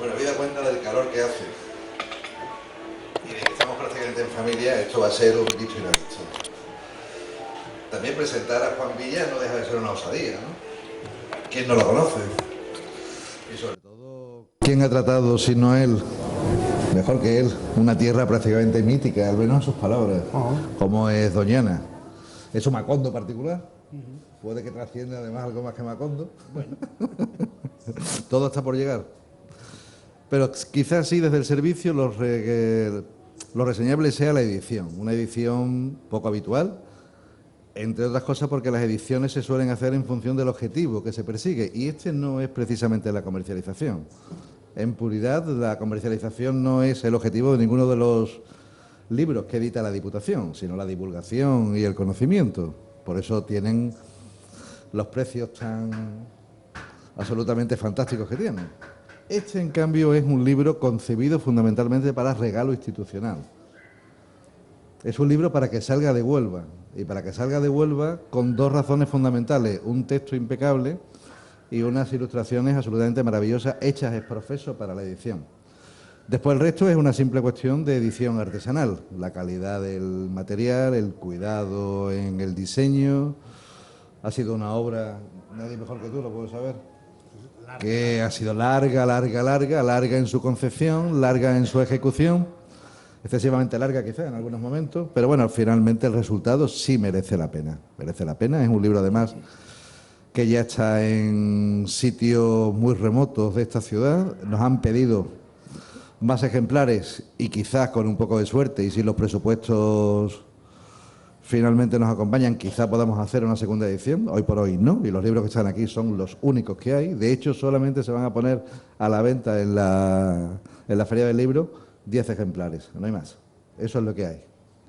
Bueno, habida cuenta del calor que hace y de que estamos prácticamente en familia, esto va a ser un dicho y no dicho. También presentar a Juan Villa no deja de ser una osadía, ¿no? ¿Quién no lo conoce? Y sobre todo, ¿quién ha tratado, si no él, mejor que él, una tierra prácticamente mítica, al menos en sus palabras, como es Doñana? ¿Es un Macondo particular? Puede que trascienda además algo más que Macondo. Bueno. Todo está por llegar. Pero quizás sí, desde el servicio, lo reseñable sea la edición. Una edición poco habitual, entre otras cosas porque las ediciones se suelen hacer en función del objetivo que se persigue. Y este no es precisamente la comercialización. En puridad, la comercialización no es el objetivo de ninguno de los libros que edita la Diputación, sino la divulgación y el conocimiento. Por eso tienen los precios tan absolutamente fantásticos que tienen. Este, en cambio, es un libro concebido fundamentalmente para regalo institucional. Es un libro para que salga de Huelva, y para que salga de Huelva con dos razones fundamentales: un texto impecable y unas ilustraciones absolutamente maravillosas hechas ex professo para la edición. Después el resto es una simple cuestión de edición artesanal, la calidad del material, el cuidado en el diseño. Ha sido una obra, nadie mejor que tú lo puede saber, que ha sido larga en su concepción, larga en su ejecución, excesivamente larga quizá en algunos momentos, pero bueno, finalmente el resultado sí merece la pena. Merece la pena, es un libro además que ya está en sitios muy remotos de esta ciudad. Nos han pedido más ejemplares y quizás con un poco de suerte y si los presupuestos finalmente nos acompañan, quizá podamos hacer una segunda edición. Hoy por hoy no, y los libros que están aquí son los únicos que hay. De hecho, solamente se van a poner a la venta en la Feria del Libro 10 ejemplares, no hay más. Eso es lo que hay,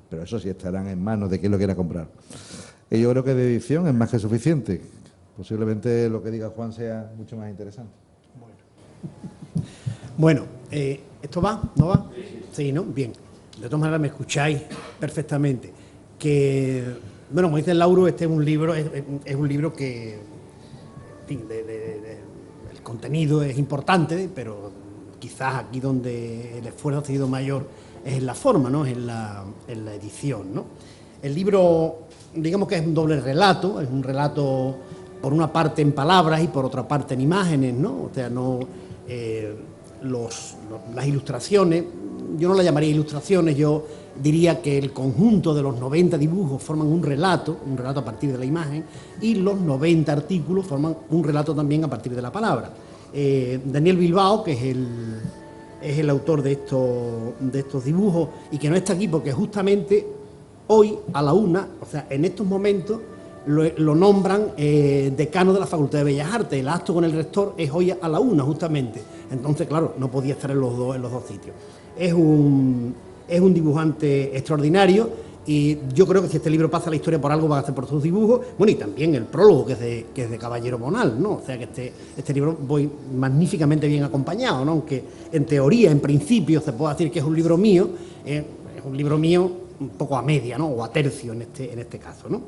pero eso sí estarán en manos de quien lo quiera comprar. Y yo creo que de edición es más que suficiente. Posiblemente lo que diga Juan sea mucho más interesante. Bueno, ¿esto va? ¿No va? Sí, ¿no? Bien. De todas maneras me escucháis perfectamente. Que, bueno, como dice Lauro, este es un libro que, en fin, el contenido es importante, pero quizás aquí donde el esfuerzo ha sido mayor es en la forma, ¿no? Es en la edición, ¿no? El libro, digamos que es un doble relato, es un relato por una parte en palabras y por otra parte en imágenes, ¿no? O sea, no las ilustraciones, yo no las llamaría ilustraciones, yo diría que el conjunto de los 90 dibujos forman un relato a partir de la imagen, y los 90 artículos forman un relato también a partir de la palabra. Daniel Bilbao, que es el autor de estos dibujos y que no está aquí porque justamente hoy a la 1, o sea, en estos momentos lo nombran decano de la Facultad de Bellas Artes. El acto con el rector es hoy a la 1 justamente. Entonces, claro, no podía estar en los dos sitios. Es un dibujante extraordinario y yo creo que si este libro pasa a la historia por algo va a ser por sus dibujos. Bueno, y también el prólogo, que es de Caballero Bonal, ¿no? O sea que este libro voy magníficamente bien acompañado, ¿no? Aunque en teoría, en principio, se puede decir que es un libro mío, es un libro mío un poco a media, ¿no? O a tercio en este caso, ¿no?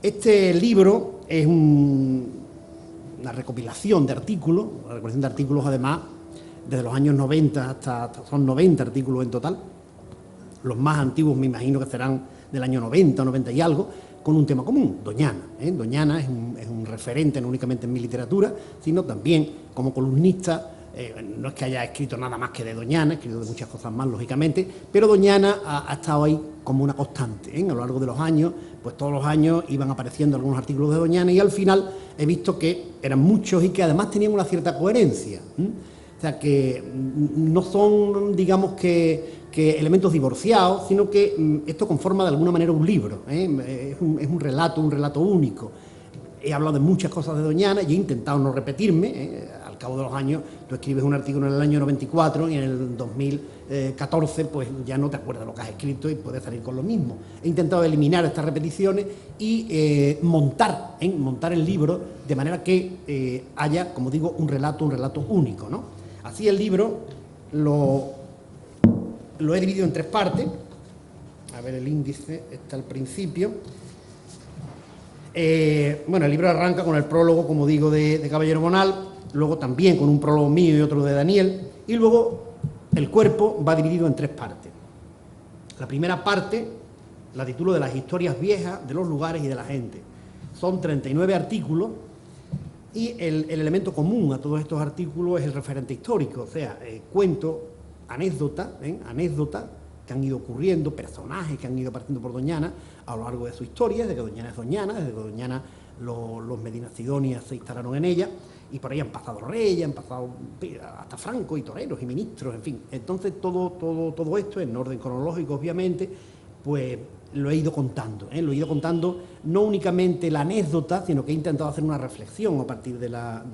Este libro es una recopilación de artículos, además, desde los años 90 hasta son 90 artículos en total. Los más antiguos me imagino que serán del año 90 o 90 y algo, con un tema común, Doñana. Doñana es un referente no únicamente en mi literatura, sino también como columnista. No es que haya escrito nada más que de Doñana, he escrito de muchas cosas más, lógicamente, pero Doñana ha estado ahí como una constante. A lo largo de los años, pues todos los años iban apareciendo algunos artículos de Doñana y al final he visto que eran muchos y que además tenían una cierta coherencia. O sea, que no son, digamos, que elementos divorciados, sino que esto conforma de alguna manera un libro. Es un relato único. He hablado de muchas cosas de Doñana y he intentado no repetirme. Al cabo de los años, tú escribes un artículo en el año 94 y en el 2014 pues ya no te acuerdas de lo que has escrito y puedes salir con lo mismo. He intentado eliminar estas repeticiones y montar el libro de manera que haya, como digo, un relato único, ¿no? Así el libro lo he dividido en 3 partes. A ver, el índice está al principio. Bueno, el libro arranca con el prólogo, como digo, de Caballero Bonal, luego también con un prólogo mío y otro de Daniel, Y luego el cuerpo va dividido en 3 partes. La primera parte la titulo de las historias viejas de los lugares y de la gente. Son 39 artículos y el elemento común a todos estos artículos es el referente histórico, o sea, cuentos, anécdotas que han ido ocurriendo, personajes que han ido apareciendo por Doñana a lo largo de su historia, desde que Doñana es Doñana, desde que Doñana los Medina Sidonia se instalaron en ella, y por ahí han pasado reyes, han pasado hasta francos y toreros y ministros, en fin. Entonces todo esto, en orden cronológico obviamente, pues lo he ido contando, lo he ido contando no únicamente la anécdota, sino que he intentado hacer una reflexión a partir de la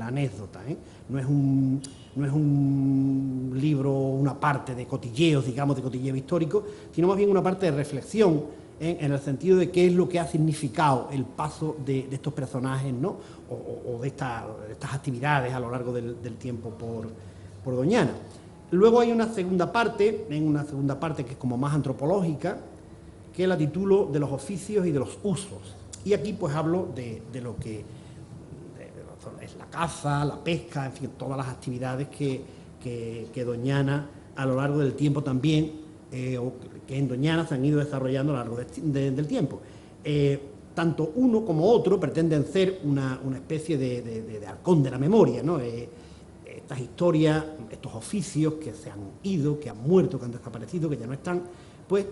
anécdota. No es un libro, una parte de cotilleos, digamos, de cotilleo histórico, sino más bien una parte de reflexión en el sentido de qué es lo que ha significado el paso de estos personajes, ¿no? o de estas actividades a lo largo del tiempo por Doñana. Luego hay una segunda parte que es como más antropológica, que la titulo de los oficios y de los usos. Y aquí pues hablo de lo que es la caza, la pesca, en fin, todas las actividades que Doñana a lo largo del tiempo también, o que en Doñana se han ido desarrollando a lo largo del tiempo. Tanto uno como otro pretenden ser una especie de halcón de la memoria, ¿no? Estas historias, estos oficios que se han ido, que han muerto, que han desaparecido, que ya no están, pues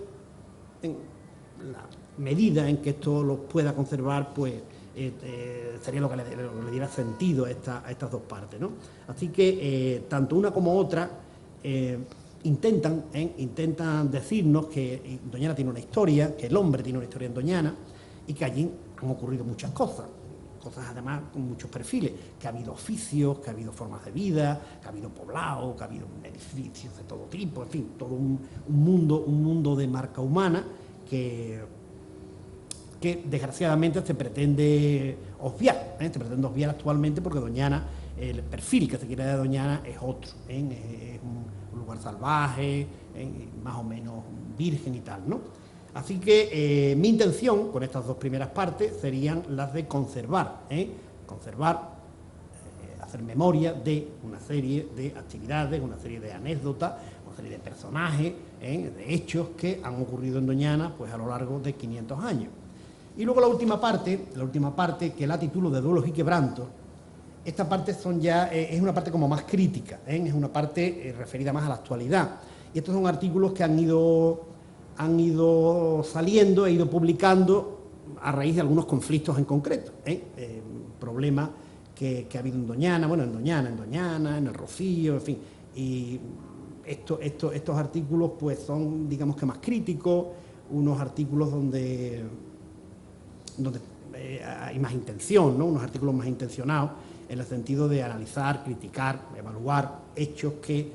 en la medida en que esto los pueda conservar, pues sería lo que le diera sentido a estas dos partes, ¿no? Así que tanto una como otra intentan decirnos que Doñana tiene una historia, que el hombre tiene una historia en Doñana y que allí han ocurrido muchas cosas además con muchos perfiles, que ha habido oficios, que ha habido formas de vida, que ha habido poblado, que ha habido edificios de todo tipo, en fin, todo un mundo de marca humana que desgraciadamente se pretende obviar, actualmente porque Doñana, el perfil que se quiere de Doñana es otro, es un lugar salvaje, más o menos virgen y tal, ¿no? Así que mi intención con estas dos primeras partes serían las de conservar, hacer memoria de una serie de actividades, una serie de anécdotas, una serie de personajes, de hechos que han ocurrido en Doñana pues a lo largo de 500 años. Y luego la última parte que la titulo de Duelos y Quebrantos. Esta parte es una parte como más crítica, es una parte referida más a la actualidad. Y estos son artículos que han ido saliendo, he ido publicando a raíz de algunos conflictos en concreto, problemas que ha habido en Doñana, en el Rocío, en fin. Y estos artículos pues son, digamos que más críticos, unos artículos donde hay más intención, ¿no? Unos artículos más intencionados en el sentido de analizar, criticar, evaluar hechos que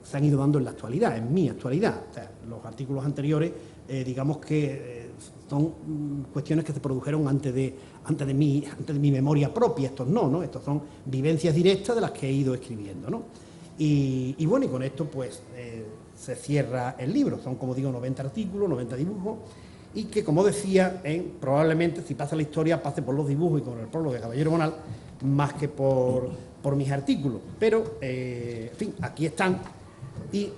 se han ido dando en la actualidad, en mi actualidad. O sea, los artículos anteriores, digamos que son cuestiones que se produjeron antes de mi memoria propia. Estos no, estos son vivencias directas de las que he ido escribiendo, ¿no? Y bueno, y con esto pues se cierra el libro. Son, como digo, 90 artículos, 90 dibujos, y que, como decía, probablemente si pasa la historia pase por los dibujos y por el prólogo de Caballero Bonal, más que por mis artículos. Pero, en fin, aquí están. Y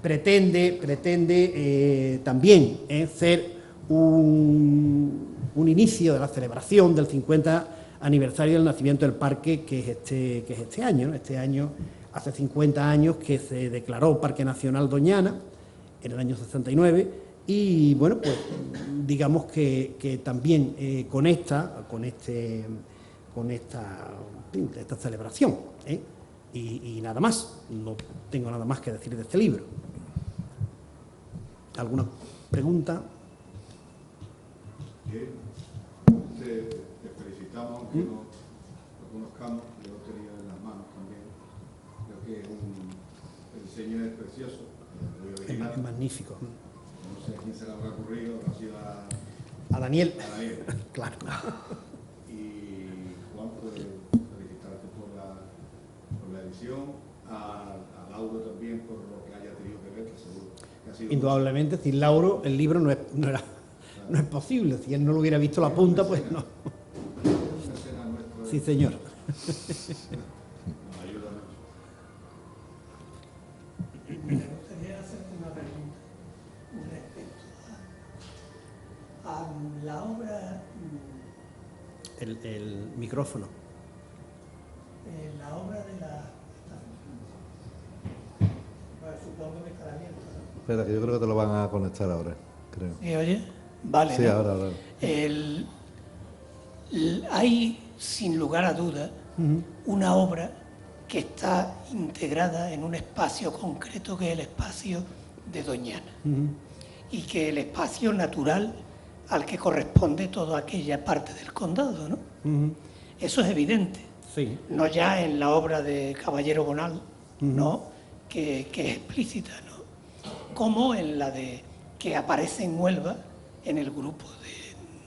pretende también ser un inicio de la celebración del 50 aniversario del nacimiento del parque, que es este año, ¿no? Este año, hace 50 años que se declaró Parque Nacional Doñana, en el año 69, y bueno, pues digamos que también con esta celebración, y nada más, no tengo nada más que decir de este libro. ¿Alguna pregunta? Bien, te felicitamos, aunque no lo conozcamos, yo lo tenía en las manos también. Creo que el diseño es precioso, muy original. Es magnífico. No sé a quién se le habrá ocurrido, ha sido A Daniel. Claro. Y Juan, pues felicitarte por la edición, a Lauro también por lo que haya tenido que ver, que seguro que ha sido... Indudablemente, sin Lauro el libro no es posible. Si él no lo hubiera visto la punta, pues no. Sí, señor. Nos ayuda mucho. el micrófono. La obra de la... Bueno, supongo que estará abierta, ¿no? Espera, que yo creo que te lo van a conectar ahora, creo. ¿Me oye? Vale. Sí, ¿no? ahora. Hay, sin lugar a dudas, una obra que está integrada en un espacio concreto que es el espacio de Doñana. Y que el espacio natural al que corresponde toda aquella parte del condado, ¿no? Eso es evidente. Sí. No ya en la obra de Caballero Bonal, ¿no? Que es explícita, ¿no? Como en la de que aparece en Huelva en el grupo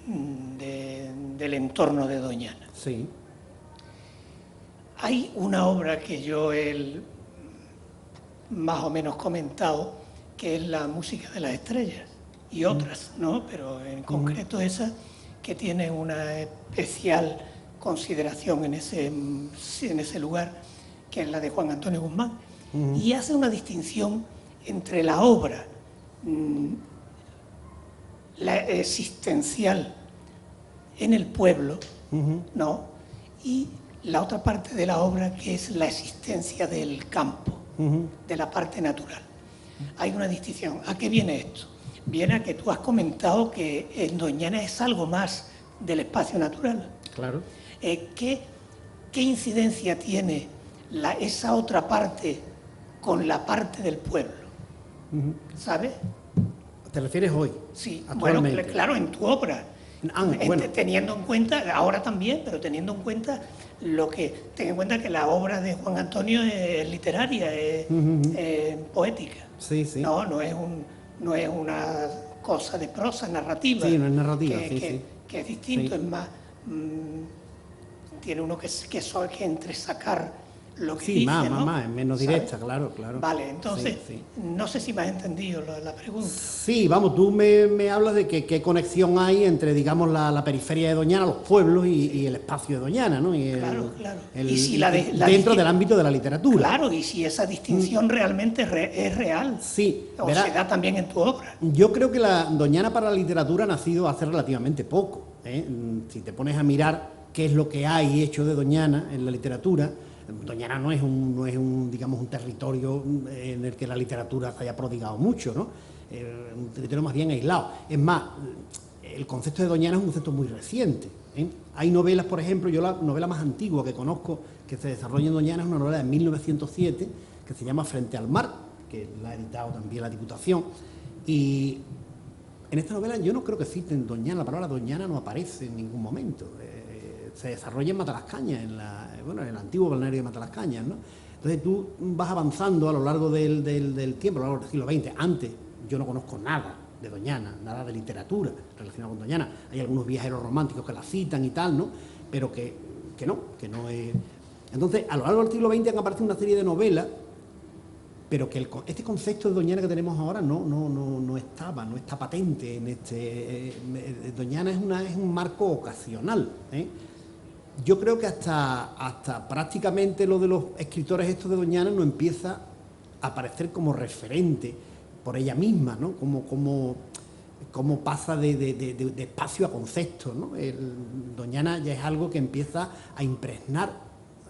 del entorno de Doñana. Sí. Hay una obra que yo he más o menos comentado, que es la música de las estrellas, y otras, ¿no? Pero en concreto esa que tiene una especial consideración en ese lugar, que es la de Juan Antonio Guzmán, y hace una distinción entre la obra la existencial en el pueblo, ¿no? Y la otra parte de la obra que es la existencia del campo, de la parte natural. Hay una distinción. ¿A qué viene esto? Viene a que tú has comentado que en Doñana es algo más del espacio natural. Claro. ¿Qué incidencia tiene esa otra parte con la parte del pueblo? ¿Sabes? ¿Te refieres hoy? Sí, bueno, actualmente? claro, en tu obra. Bueno. Teniendo en cuenta, ahora también, pero teniendo en cuenta ten en cuenta que la obra de Juan Antonio es literaria, es poética. Sí, sí. No es una cosa de prosa narrativa. Sí, no es narrativa, que es distinto, Sí. es más, tiene uno que entresacar lo que Sí, dice, más, ¿no? es menos ¿Sabes? directa, claro. Vale, entonces, Sí. no sé si me has entendido la pregunta. Sí, vamos, tú me hablas de qué conexión hay entre, digamos, la periferia de Doñana, los pueblos y el espacio de Doñana, ¿no? Y Claro. el- Y si dentro del ámbito de la literatura. Claro, y si esa distinción realmente es real. Sí, O verá, se da también en tu obra. yo creo que la Doñana para la literatura ha nacido hace relativamente poco, ¿eh? Si te pones a mirar qué es lo que hay hecho de Doñana en la literatura, Doñana no es un digamos, un territorio en el que la literatura se haya prodigado mucho, ¿no? Un territorio más bien aislado. Es más, el concepto de Doñana es un concepto muy reciente, ¿eh? Hay novelas, por ejemplo, yo la novela más antigua que conozco que se desarrolla en Doñana es una novela de 1907 que se llama Frente al mar, que la ha editado también la Diputación, y en esta novela yo no creo que citen Doñana, la palabra Doñana no aparece en ningún momento. Se desarrolla en Matalascañas, en el antiguo balneario de Matalascañas, ¿no? Entonces tú vas avanzando a lo largo del tiempo, a lo largo del siglo XX. Antes yo no conozco nada de Doñana, nada de literatura relacionada con Doñana. Hay algunos viajeros románticos que la citan y tal, ¿no? Pero que no es... Entonces, a lo largo del siglo XX han aparecido una serie de novelas, pero que este concepto de Doñana que tenemos ahora no está patente en Doñana es un marco ocasional, ¿eh? Yo creo que hasta prácticamente lo de los escritores estos de Doñana no empieza a aparecer como referente por ella misma, ¿no? Como pasa de espacio a concepto, ¿no? Doñana ya es algo que empieza a impregnar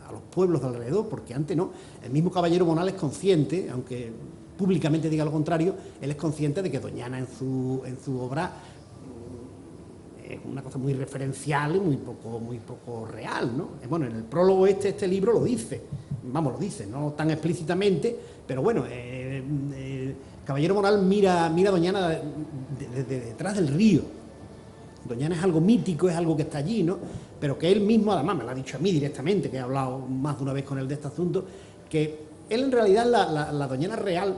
a los pueblos de alrededor, porque antes no. El mismo Caballero Bonal es consciente, aunque públicamente diga lo contrario, él es consciente de que Doñana en su obra es una cosa muy referencial y muy poco real, ¿no? Bueno, en el prólogo este libro lo dice, no tan explícitamente, pero bueno, Caballero Bonal mira a Doñana desde detrás del río. Doñana es algo mítico, es algo que está allí, ¿no? Pero que él mismo, además, me lo ha dicho a mí directamente, que he hablado más de una vez con él de este asunto, que él en realidad la Doñana real,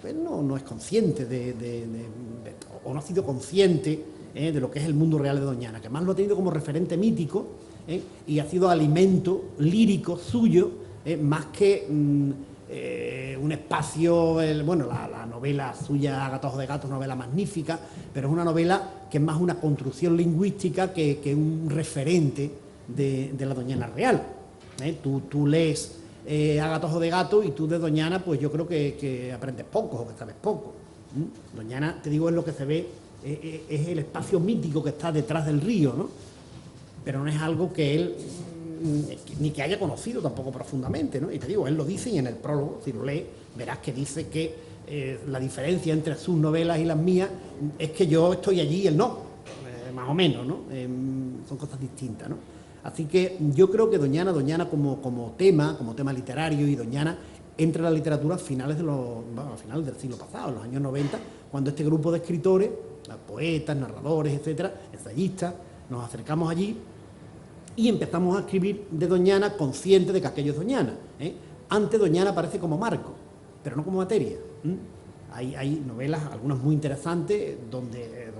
él no es consciente o no ha sido consciente de lo que es el mundo real de Doñana, que más lo ha tenido como referente mítico, y ha sido alimento lírico suyo, más que un espacio, la novela suya, Gatojo de Gato, es una novela magnífica, pero es una novela que es más una construcción lingüística que un referente de la Doñana real. Tú lees a Gatojo de Gato y tú de Doñana, pues yo creo que aprendes poco o que sabes poco. Doñana, te digo, es lo que se ve, es el espacio mítico que está detrás del río, ¿no? pero no es algo que él ni que haya conocido tampoco profundamente, ¿no? Y te digo, él lo dice, y en el prólogo, si lo lees, verás que dice que la diferencia entre sus novelas y las mías es que yo estoy allí y él no, más o menos, ¿no? Son cosas distintas, ¿no? Así que yo creo que Doñana como tema literario, y Doñana entra en la literatura a finales del siglo pasado, en los años 90, cuando este grupo de escritores, poetas, narradores, etcétera, ensayistas, nos acercamos allí y empezamos a escribir de Doñana conscientes de que aquello es Doñana, ¿eh? Antes Doñana aparece como marco, pero no como materia. Hay novelas, algunas muy interesantes, donde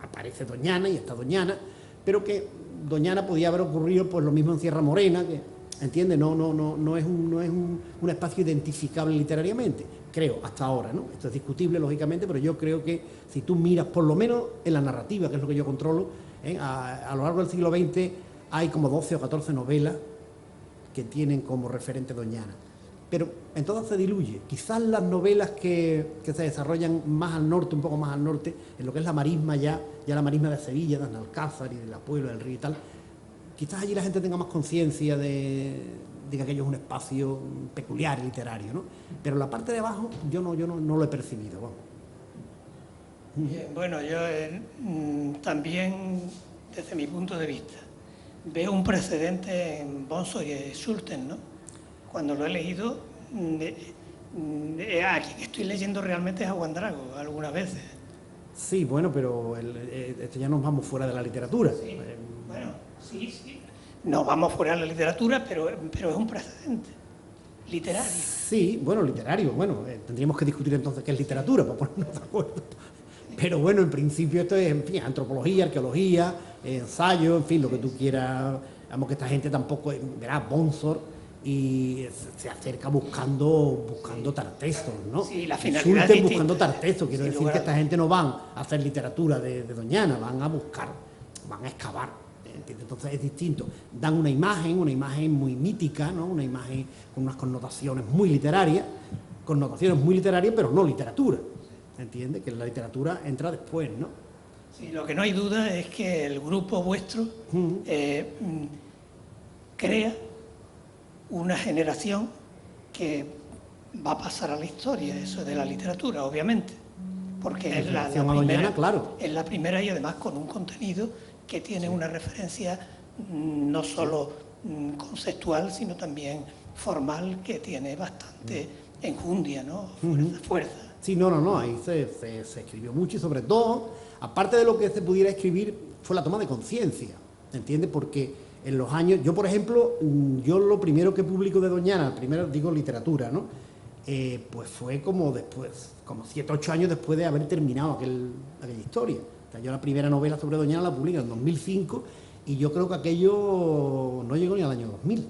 aparece Doñana y está Doñana, pero que Doñana podía haber ocurrido pues lo mismo en Sierra Morena, que, ¿entiendes? No es un espacio identificable literariamente, creo, hasta ahora, ¿no? Esto es discutible, lógicamente, pero yo creo que si tú miras, por lo menos en la narrativa, que es lo que yo controlo, a lo largo del siglo XX hay como 12 o 14 novelas que tienen como referente Doñana. Pero en todas se diluye. Quizás las novelas que se desarrollan más al norte, un poco más al norte, en lo que es la marisma ya la marisma de Sevilla, de Alcázar y de la Puebla, del Río y tal, quizás allí la gente tenga más conciencia de que aquello es un espacio peculiar y literario, ¿no? Pero la parte de abajo yo no lo he percibido. Vamos. Bien, bueno, yo también, desde mi punto de vista, veo un precedente en Bonso y Schulten, ¿no? Cuando lo he leído, a quien estoy leyendo realmente es a Huandrago, algunas veces. Sí, bueno, pero esto ya nos vamos fuera de la literatura. Sí, bueno, sí. Nos vamos fuera de la literatura, pero es un precedente literario. Sí, bueno, literario. Bueno, tendríamos que discutir entonces qué es literatura para ponernos de acuerdo. Pero bueno, en principio esto es, en fin, antropología, arqueología, ensayo, en fin, lo que tú quieras. Vamos, que esta gente tampoco, verás, Bonsor, y se acerca buscando tartextos, ¿no? Sí, la finalidad es buscando tartextos. Quiero decir que esta gente no van a hacer literatura de Doñana, van a buscar, van a excavar. ¿Entiendes? Entonces es distinto. Dan una imagen muy mítica, ¿no? Una imagen con unas connotaciones muy literarias, pero no literatura. ¿Entiendes? Que la literatura entra después, ¿no? Sí, lo que no hay duda es que el grupo vuestro crea una generación que va a pasar a la historia, eso de la literatura, obviamente, porque es la primera, claro. Es la primera, y además con un contenido que tiene una referencia no solo conceptual, sino también formal, que tiene bastante enjundia, ¿no? Fuerza. Sí, no, ahí se escribió mucho, y sobre todo, aparte de lo que se pudiera escribir, fue la toma de conciencia, ¿entiendes? Porque en los años, yo por ejemplo, yo lo primero que publico de Doñana, primero digo literatura, ¿no? Pues fue como después, como 7 o 8 años después de haber terminado aquella historia. O sea, yo la primera novela sobre Doñana la publico en 2005, y yo creo que aquello no llegó ni al año 2000,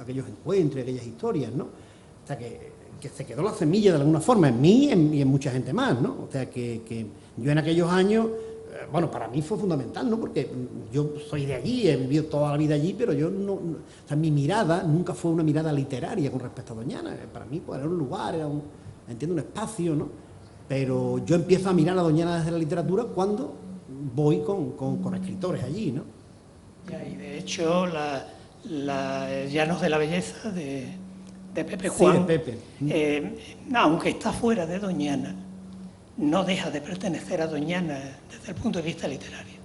aquellos encuentros, aquellas historias, ¿no? O sea, que se quedó la semilla de alguna forma en mí y en mucha gente más, ¿no? O sea, que yo en aquellos años, bueno, para mí fue fundamental, ¿no? Porque yo soy de allí, he vivido toda la vida allí, pero yo o sea, mi mirada nunca fue una mirada literaria con respecto a Doñana. Para mí, pues, era un lugar, era un espacio, ¿no? Pero yo empiezo a mirar a Doñana desde la literatura cuando voy con escritores allí, ¿no? Y de hecho, Llanos de la Belleza de Pepe Juan, sí, de Pepe. Aunque está fuera de Doñana, no deja de pertenecer a Doñana desde el punto de vista literario,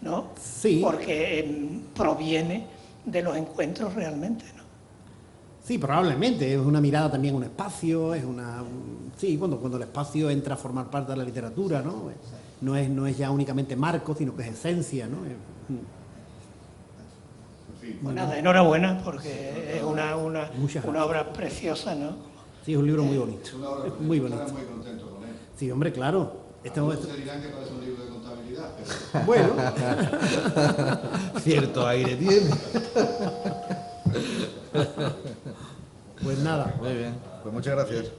¿no? Sí. Porque proviene de los encuentros realmente, ¿no? Sí, probablemente, es una mirada también a un espacio, sí, cuando el espacio entra a formar parte de la literatura, ¿no? No es ya únicamente marco, sino que es esencia, ¿no? Pues nada, enhorabuena, porque es una obra preciosa, ¿no? Sí, es un libro muy bonito. Una obra muy bonito. Estarán muy contento con él. Sí, hombre, claro. Se dirán que parece un libro de contabilidad, pero... Bueno. Cierto aire tiene. Pues nada. Muy bien, pues muchas gracias.